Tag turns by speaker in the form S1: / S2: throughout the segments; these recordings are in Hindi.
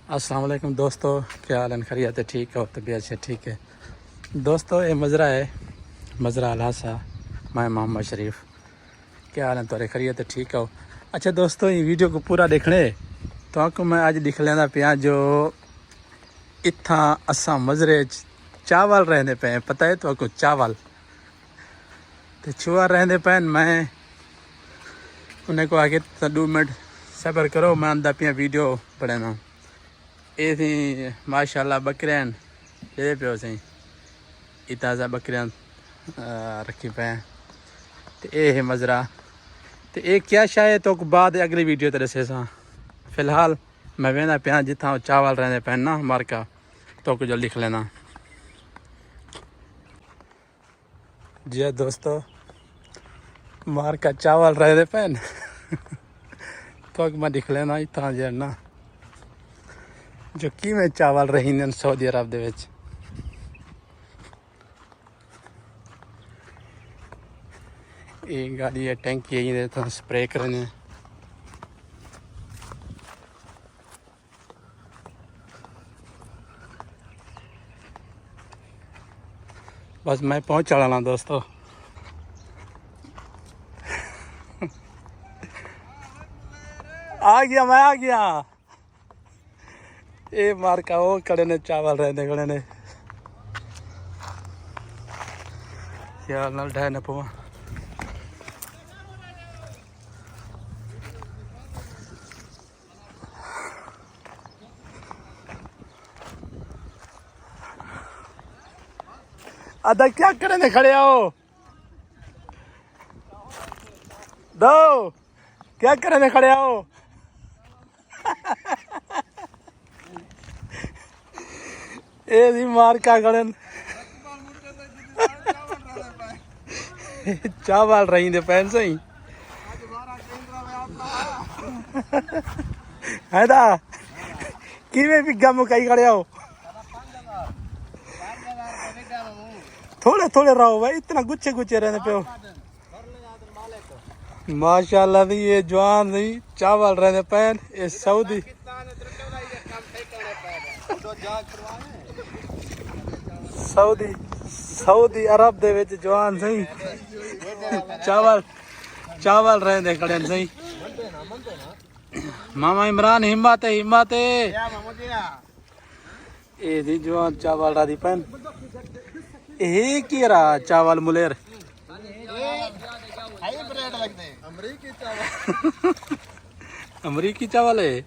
S1: अस्सलाम वालेकुम दोस्तों, क्या हाल है? खैरियत है? ठीक है और तबीयत से ठीक है दोस्तों। ये मज़रा है, मज़रा अलासा। मैं मोहम्मद शरीफ। क्या हाल है? तुरे खैरियत है? ठीक है। अच्छा दोस्तों, ये वीडियो को पूरा देखने तो आपको मैं आज दिख लेना पिया जो इतना असा मज़रे चावल रहने पे। पता है तो आपको चावल तो छुआ रहने पे। मैं उन्हें को आगे 2 मिनट सब्र करो, मैं आंदा पिया वीडियो पढ़ना। ये थी माशाल्लाह बकरियां ये पे सही ताज़ा बकरियां रखी पे। तो ये है मज़रा। तो ये क्या शायद तो बाद अगली वीडियो तरह से फ़िलहाल मैं वेना पिया जितना चावल रहने पे ना मार का तो कुछ लिख लेना। जी हाँ दोस्तों, मार का चावल रहने पे तो मैं लिख लेना इतना जो ना जो कि मैं चावल रही ने सऊदी अरब दे विच। ये गाड़ी है टैंकी है तो स्प्रे करने। बस मैं पहुंच चला दोस्तों। आ गया, मैं आ गया। ये मार का वो खड़े ने चावल रहने खड़े ने यार नल ढह न पवा। अदा क्या करने खड़े हो? दो क्या करने खड़े हो? ए दी मार का खड़े चावल रही दे पैन सही है दा किवे बिगा मुकाई खड़े हो? थोड़े थोड़े रहो भाई, इतना गुच्छे गुच्छे रहने पे हो। माशाल्लाह दी ये जवान दी चावल रहने पैन। ये सऊदी सऊदी सऊदी अरब दे विच जवान सही चावल चावल रहने खड़े सही। मामा इमरान हिम्मत है, हिम्मत है। ये दी जवान चावल राधी पैन। ये की रहा चावल मुलेर अमरीकी चावल है।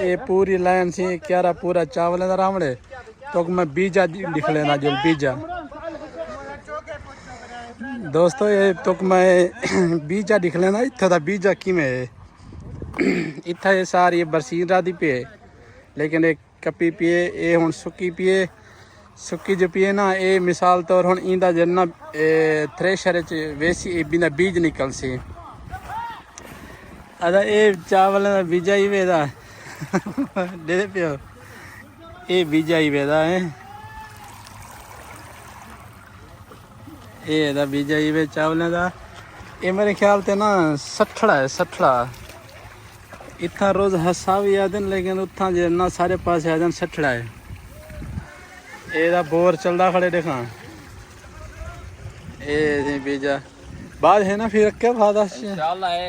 S1: ये पूरी लाइन से क्या रहा पूरा चावल है रामड़े तो मैं बीजा लिख लेना जो बीजा दोस्तों ये तुक मैं बीजा दिख लेना इतना दा बीजा किमें इतना ये सारी बरसीन राधी पे लेकिन एक कपी पिए ये हुन सुक्की पिए सुक्की जो पिए ना ये मिसाल तौर हुन इंदा जन्ना थ्रेशर च वैसी बिना बीज निकल सी अदा ये चावल दा बीजा ही वेदा दे पियो ये बीजा ही वेदा है ये दा बीजा ही वे चावल दा ये मेरे ख्याल ते ना सठड़ा है सठड़ा इतना रोज हसा भी आदन लेकिन उतना जे ना सारे पास आदन सठड़ा है ये बोर चलदा खड़े देखा ये बीजा बाद है ना फिर क्या फायदा
S2: इंशाल्लाह है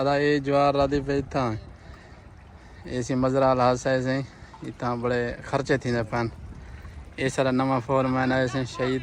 S1: अदा ये ज्वार रादी पे था ऐसी मजरा हासा ऐसे इतना बड़े खर्चे थी ना पान ये सारा नवा फोरमैन ऐसे शहीद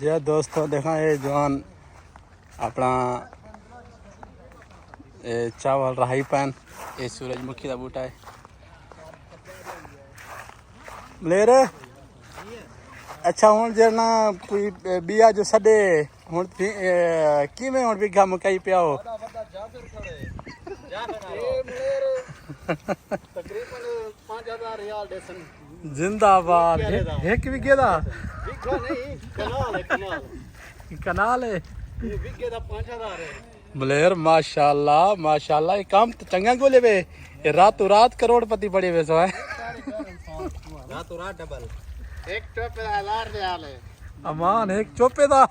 S1: जी दोस्तों देखा ये जवान अपना चावल राही पैन ये सूरजमुखी का बूटा है ले रे अच्छा हूँ जरना कोई बिया जो सडे हूँ कि में हूँ बिघा मकई पिया हो
S3: तकरीबन 5000 रियाल देसन
S1: जिंदाबाद एक बिघे दा
S3: बिघा नहीं कनाल है कनाल
S1: कनाल है
S3: ये बिघे दा 5000 है
S1: मलेर माशाल्लाह ये काम तो चंगा गोले वे ये रातों रात करोड़पति बड़े वे सो है
S3: रातों रात डबल एक टोपे 1000 रियाल है
S1: अमान एक चोपे दा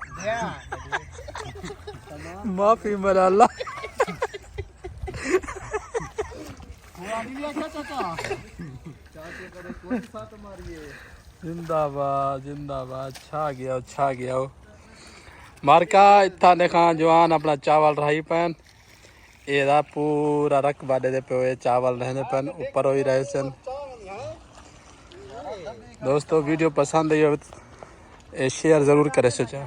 S1: माफी मरा अल्लाह जिंदाबाद जिंदाबाद छा गया मारका इतना देखा जवान अपना चावल रही पैन एदा पूरा रकबा दे पे चावल रहने पैन ऊपर हो ही रहे सन दोस्तों वीडियो पसंद आई हो शेयर ज़रूर करें सोचा